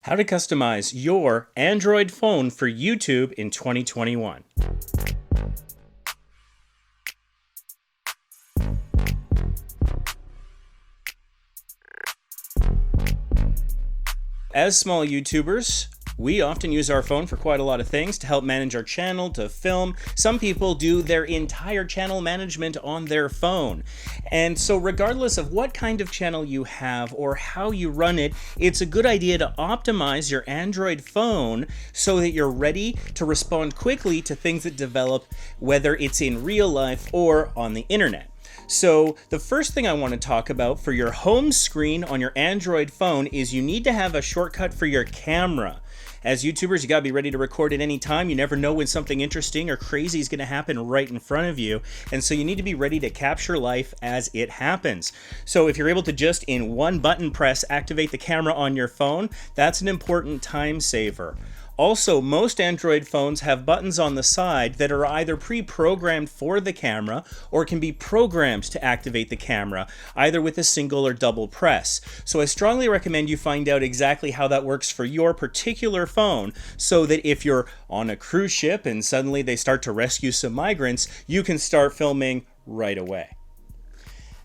How to customize your Android phone for YouTube in 2021. As small YouTubers, we often use our phone for quite a lot of things to help manage our channel, to film. Some people do their entire channel management on their phone. And so regardless of what kind of channel you have or how you run it, it's a good idea to optimize your Android phone so that you're ready to respond quickly to things that develop, whether it's in real life or on the internet. So the first thing I want to talk about for your home screen on your Android phone is you need to have a shortcut for your camera. As YouTubers, you gotta be ready to record at any time. You never know when something interesting or crazy is gonna happen right in front of you. And so you need to be ready to capture life as it happens. So if you're able to just in one button press activate the camera on your phone, that's an important time saver. Also, most Android phones have buttons on the side that are either pre-programmed for the camera or can be programmed to activate the camera, either with a single or double press. So I strongly recommend you find out exactly how that works for your particular phone so that if you're on a cruise ship and suddenly they start to rescue some migrants, you can start filming right away.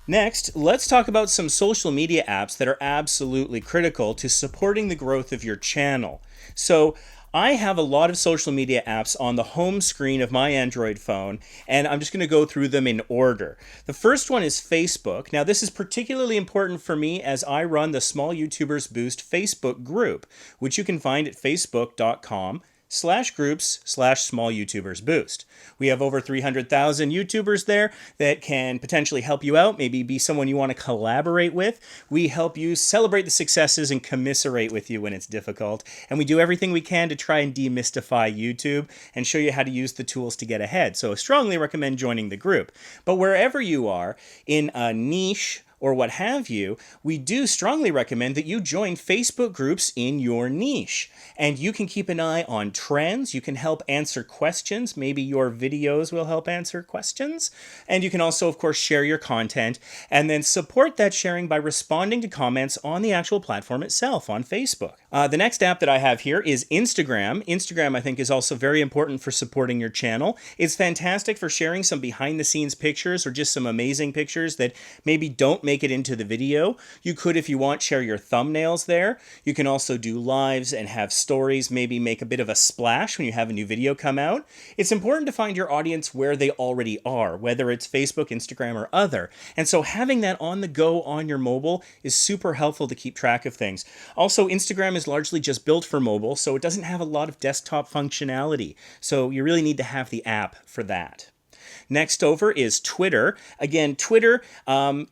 Next, let's talk about some social media apps that are absolutely critical to supporting the growth of your channel. So I have a lot of social media apps on the home screen of my Android phone, and I'm just going to go through them in order. The first one is Facebook. Now, this is particularly important for me as I run the Small YouTubers Boost Facebook group, which you can find at facebook.com/groups/small YouTubers Boost. We have over 300,000 YouTubers there that can potentially help you out, maybe be someone you want to collaborate with. We help you celebrate the successes and commiserate with you when it's difficult. And we do everything we can to try and demystify YouTube and show you how to use the tools to get ahead. So I strongly recommend joining the group. But wherever you are, in a niche or what have you, we do strongly recommend that you join Facebook groups in your niche. And you can keep an eye on trends. You can help answer questions. Maybe your videos will help answer questions. And you can also, of course, share your content and then support that sharing by responding to comments on the actual platform itself on Facebook. The next app that I have here is Instagram. Instagram, I think, is also very important for supporting your channel. It's fantastic for sharing some behind-the-scenes pictures or just some amazing pictures that maybe don't make it into the video. You could, if you want, share your thumbnails there. You can also do lives and have stories, maybe make a bit of a splash when you have a new video come out. It's important to find your audience where they already are, whether it's Facebook, Instagram, or other. And so having that on the go on your mobile is super helpful to keep track of things. Also, Instagram is largely just built for mobile, so it doesn't have a lot of desktop functionality. So you really need to have the app for that. Next over is Twitter. Again, Twitter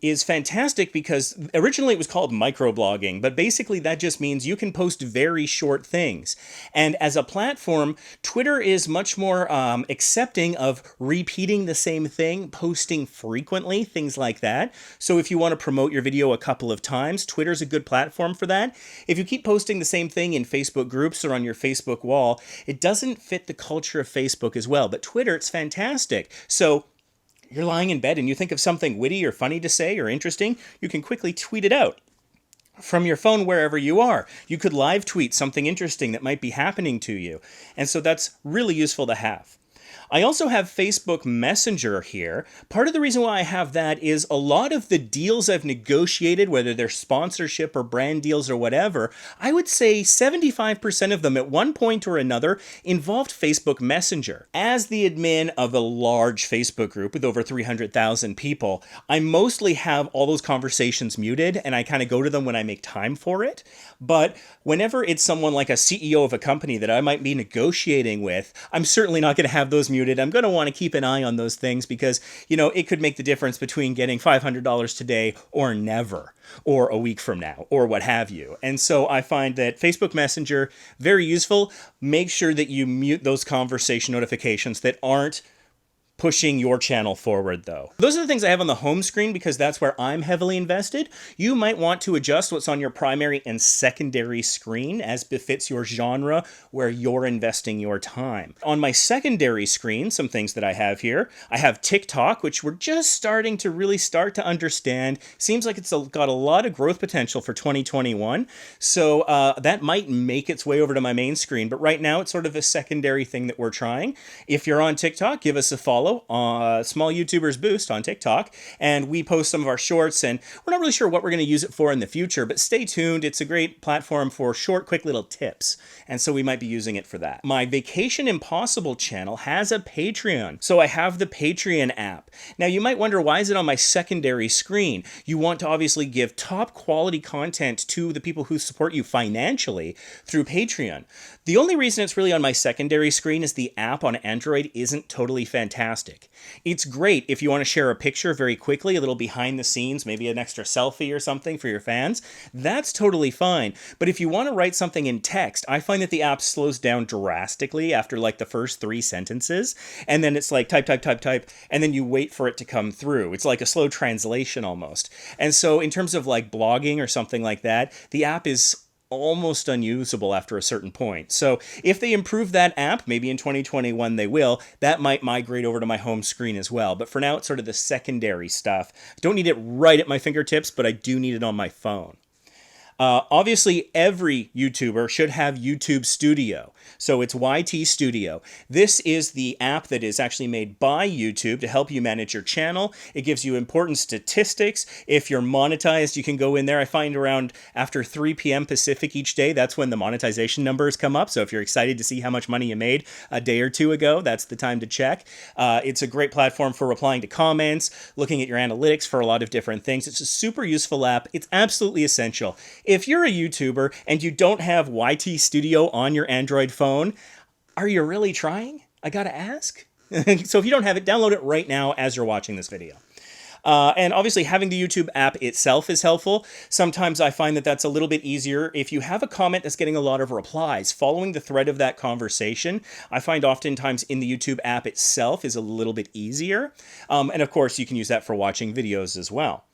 is fantastic because originally it was called microblogging, but basically that just means you can post very short things. And as a platform, Twitter is much more accepting of repeating the same thing, posting frequently, things like that. So if you want to promote your video a couple of times, Twitter's a good platform for that. If you keep posting the same thing in Facebook groups or on your Facebook wall, it doesn't fit the culture of Facebook as well. But Twitter, it's fantastic. So you're lying in bed and you think of something witty or funny to say or interesting, you can quickly tweet it out from your phone wherever you are. You could live tweet something interesting that might be happening to you. And so that's really useful to have. I also have Facebook Messenger here. Part of the reason why I have that is a lot of the deals I've negotiated, whether they're sponsorship or brand deals or whatever, I would say 75% of them at one point or another involved Facebook Messenger. As the admin of a large Facebook group with over 300,000 people, I mostly have all those conversations muted and I kind of go to them when I make time for it. But whenever it's someone like a CEO of a company that I might be negotiating with, I'm certainly not going to have those muted. I'm going to want to keep an eye on those things because, you know, it could make the difference between getting $500 today or never, or a week from now, or what have you. And so I find that Facebook Messenger, very useful. Make sure that you mute those conversation notifications that aren't pushing your channel forward though. Those are the things I have on the home screen because that's where I'm heavily invested. You might want to adjust what's on your primary and secondary screen as befits your genre where you're investing your time. On my secondary screen, some things that I have here, I have TikTok, which we're just starting to understand. Seems like it's got a lot of growth potential for 2021. So that might make its way over to my main screen, but right now it's sort of a secondary thing that we're trying. If you're on TikTok, give us a follow. Small YouTubers Boost on TikTok, and we post some of our shorts, and we're not really sure what we're going to use it for in the future, but stay tuned. It's a great platform for short, quick little tips, and so we might be using it for that. My Vacation Impossible channel has a Patreon, so I have the Patreon app. Now you might wonder, why is it on my secondary screen? You want to obviously give top quality content to the people who support you financially through Patreon. The only reason it's really on my secondary screen is the app on Android isn't totally fantastic. It's great if you want to share a picture very quickly, a little behind the scenes, maybe an extra selfie or something for your fans. That's totally fine. But if you want to write something in text, I find that the app slows down drastically after like the first 3 sentences. And then it's like type, type, type, type, and then you wait for it to come through. It's like a slow translation almost. And so in terms of like blogging or something like that, the app is almost unusable after a certain point. So if they improve that app, maybe in 2021 they will, that might migrate over to my home screen as well. But for now, it's sort of the secondary stuff. I don't need it right at my fingertips, but I do need it on my phone. Obviously, every YouTuber should have YouTube Studio. So it's YT Studio. This is the app that is actually made by YouTube to help you manage your channel. It gives you important statistics. If you're monetized, you can go in there. I find around after 3 p.m. Pacific each day, that's when the monetization numbers come up. So if you're excited to see how much money you made a day or two ago, that's the time to check. It's a great platform for replying to comments, looking at your analytics for a lot of different things. It's a super useful app. It's absolutely essential. If you're a YouTuber and you don't have YT Studio on your Android phone, are you really trying? I gotta ask. So if you don't have it, download it right now as you're watching this video. And obviously having the YouTube app itself is helpful. Sometimes I find that that's a little bit easier. If you have a comment that's getting a lot of replies, following the thread of that conversation, I find oftentimes in the YouTube app itself is a little bit easier. And of course, you can use that for watching videos as well.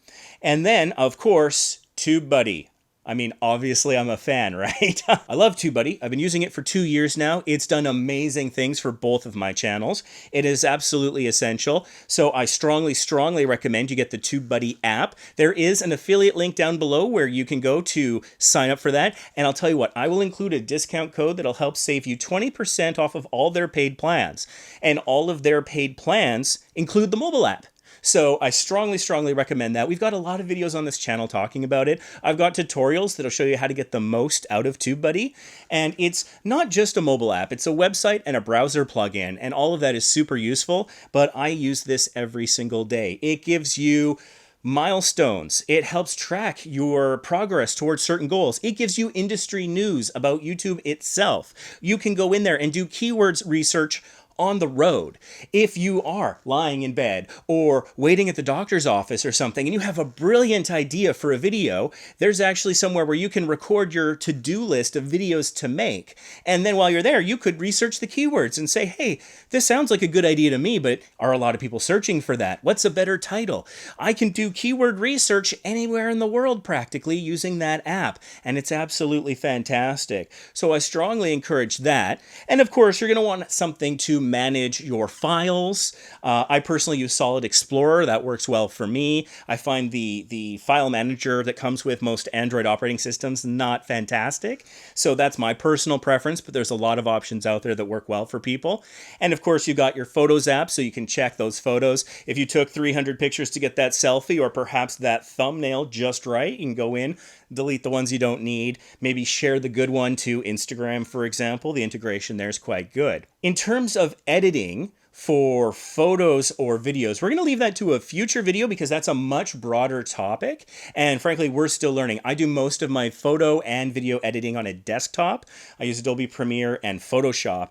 And then, of course, TubeBuddy. I mean, obviously I'm a fan, right? I love TubeBuddy. I've been using it for 2 years now. It's done amazing things for both of my channels. It is absolutely essential. So I strongly, strongly recommend you get the TubeBuddy app. There is an affiliate link down below where you can go to sign up for that. And I'll tell you what, I will include a discount code that'll help save you 20% off of all their paid plans. And all of their paid plans include the mobile app. So I strongly, strongly recommend that. We've got a lot of videos on this channel talking about it. I've got tutorials that'll show you how to get the most out of TubeBuddy. And it's not just a mobile app. It's a website and a browser plugin. And all of that is super useful. But I use this every single day. It gives you milestones. It helps track your progress towards certain goals. It gives you industry news about YouTube itself. You can go in there and do keywords research on the road. If you are lying in bed or waiting at the doctor's office or something and you have a brilliant idea for a video, there's actually somewhere where you can record your to-do list of videos to make. And then while you're there, you could research the keywords and say, hey, this sounds like a good idea to me, but are a lot of people searching for that? What's a better title? I can do keyword research anywhere in the world practically using that app, and it's absolutely fantastic. So I strongly encourage that. And of course, you're going to want something to manage your files. I personally use Solid Explorer. That works well for me. I find the file manager that comes with most Android operating systems not fantastic. So that's my personal preference, but there's a lot of options out there that work well for people. And of course, you got your Photos app, so you can check those photos. If you took 300 pictures to get that selfie or perhaps that thumbnail just right, you can go in, delete the ones you don't need, maybe share the good one to Instagram, for example. The integration there is quite good. In terms of editing for photos or videos, we're going to leave that to a future video because that's a much broader topic. And frankly, we're still learning. I do most of my photo and video editing on a desktop. I use Adobe Premiere and Photoshop.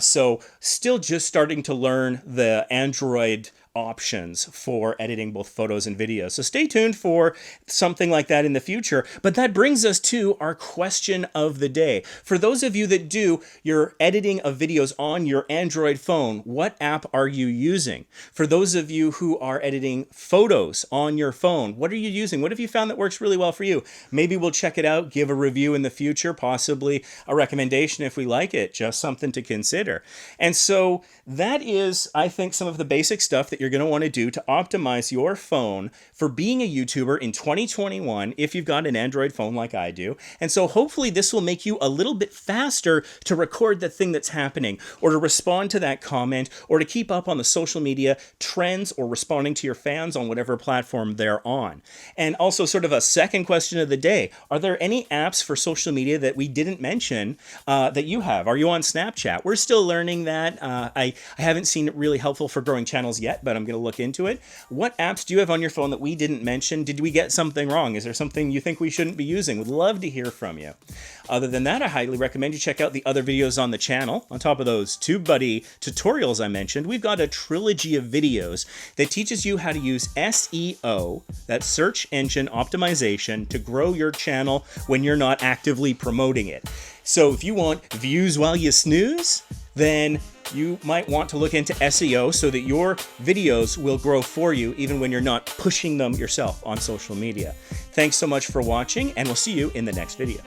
So still just starting to learn the Android options for editing both photos and videos. So stay tuned for something like that in the future. But that brings us to our question of the day. For those of you that do your editing of videos on your Android phone, what app are you using? For those of you who are editing photos on your phone, what are you using? What have you found that works really well for you? Maybe we'll check it out, give a review in the future, possibly a recommendation if we like it, just something to consider. And so that is, I think, some of the basic stuff that you're going to want to do to optimize your phone for being a YouTuber in 2021 if you've got an Android phone like I do. And so hopefully this will make you a little bit faster to record the thing that's happening, or to respond to that comment, or to keep up on the social media trends, or responding to your fans on whatever platform they're on. And also, sort of a second question of the day, are there any apps for social media that we didn't mention that you have? Are you on Snapchat? We're still learning that. I haven't seen it really helpful for growing channels yet, but I'm going to look into it. What apps do you have on your phone that we didn't mention? Did we get something wrong? Is there something you think we shouldn't be using? Would love to hear from you. Other than that, I highly recommend you check out the other videos on the channel. On top of those TubeBuddy tutorials I mentioned, we've got a trilogy of videos that teaches you how to use SEO, that's search engine optimization, to grow your channel when you're not actively promoting it. So if you want views while you snooze, then you might want to look into SEO so that your videos will grow for you even when you're not pushing them yourself on social media. Thanks so much for watching, and we'll see you in the next video.